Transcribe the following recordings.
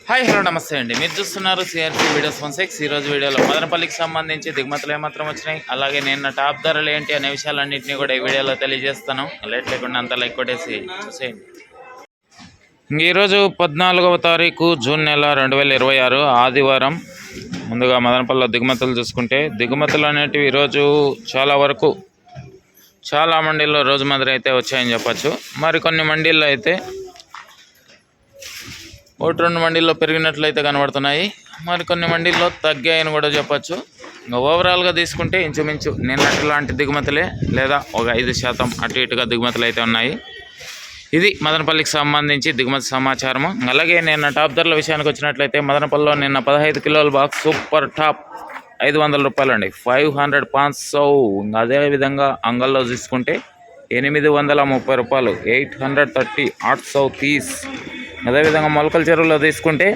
Hi hello నమస్తే అండి. మీరు చూస్తున్నారు సిఆర్పి వీడియోస్ 16. ఈరోజు వీడియోలో మదనపల్లికి సంబంధించి దిగుమతులు ఏమాత్రం వచ్చినాయి, అలాగే నిన్న టాప్ ధరలు ఏంటి అనే విషయాలన్నింటినీ కూడా ఈ వీడియోలో తెలియజేస్తాను. లేట్ లేకుండా అంతా లైక్ కొట్టేసి చూసేయండి. ఈరోజు 14వ తారీఖు జూన్ నెల 2026 ఆదివారం. ముందుగా మదనపల్లిలో దిగుమతులు చూసుకుంటే దిగుమతులు అనేటివి ఈరోజు చాలా మండీల్లో రోజు మాదిరి అయితే వచ్చాయని చెప్పచ్చు. మరికొన్ని మండీల్లో అయితే 1-2 మండీల్లో పెరిగినట్లయితే కనబడుతున్నాయి, మరికొన్ని మండీల్లో తగ్గాయని కూడా చెప్పచ్చు. ఇంకా ఓవరాల్గా తీసుకుంటే ఇంచుమించు నిన్నటి లాంటి దిగుమతులే లేదా ఒక 5% అటు ఇటుగా దిగుమతులు అయితే ఉన్నాయి. ఇది మదనపల్లికి సంబంధించి దిగుమతి సమాచారము. అలాగే నిన్న టాప్ ధరల విషయానికి వచ్చినట్లయితే మదనపల్లిలో నిన్న 15 కిలోల బాక్స్ సూపర్ టాప్ 500 రూపాయలు అండి, 500 ఇంకా అదేవిధంగా అంగల్లో తీసుకుంటే 830 రూపాయలు, 830 830. అదేవిధంగా మొలకల చెరువులో తీసుకుంటే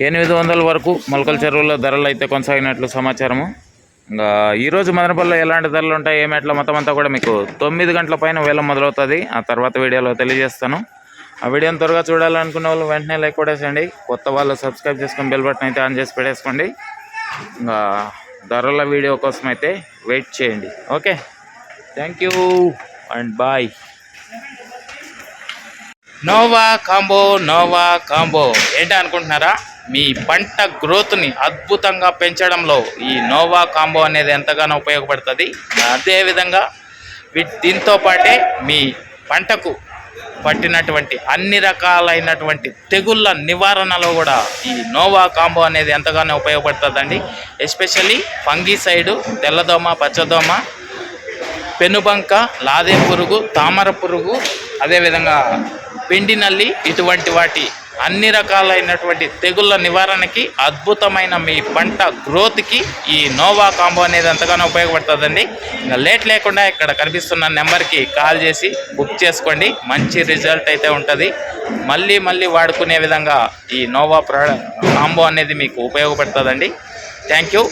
800 వరకు మొలకల చెరువులో ధరలు అయితే కొనసాగినట్లు సమాచారము. ఇంకా ఈరోజు మదనపల్లిలో ఎలాంటి ధరలు ఉంటాయి ఏమేట్లా మొత్తం అంతా కూడా మీకు 9 గంటల పైన వేలం మొదలవుతుంది. ఆ తర్వాత వీడియోలో తెలియజేస్తాను. ఆ వీడియోని త్వరగా చూడాలనుకున్న వాళ్ళు వెంటనే లైక్ కొట్టేసండి. కొత్త వాళ్ళు సబ్స్క్రైబ్ చేసుకొని బెల్ బటన్ అయితే ఆన్ చేసి పెట్టేసుకోండి. ఇంకా ధరల వీడియో కోసం అయితే వెయిట్ చేయండి. Okay, thank you and bye. Nova combo ఏంటి అనుకుంటున్నారా? మీ పంట గ్రోత్ని అద్భుతంగా పెంచడంలో ఈ నోవా కాంబో అనేది ఎంతగానో ఉపయోగపడుతుంది. అదేవిధంగా దీంతో పాటే మీ పంటకు పట్టినటువంటి అన్ని రకాలైనటువంటి తెగుళ్ళ నివారణలో కూడా ఈ నోవా కాంబో అనేది ఎంతగానో ఉపయోగపడుతుందండి. ఎస్పెషల్లీ ఫంగిసైడు, తెల్లదోమ, పచ్చదోమ, పెనుబంక, లాదే పురుగు, తామర పురుగు, అదేవిధంగా పిండి నల్లి, ఇటువంటి వాటి అన్ని రకాలైనటువంటి తెగుళ్ళ నివారణకి అద్భుతమైన మీ పంట గ్రోత్కి ఈ నోవా కాంబో అనేది ఎంతగానో ఉపయోగపడుతుందండి. ఇంకా లేట్ లేకుండా ఇక్కడ కనిపిస్తున్న నెంబర్కి కాల్ చేసి బుక్ చేసుకోండి. మంచి రిజల్ట్ అయితే ఉంటుంది. మళ్ళీ వాడుకునే విధంగా ఈ నోవా కాంబో అనేది మీకు ఉపయోగపడుతుందండి. Thank you.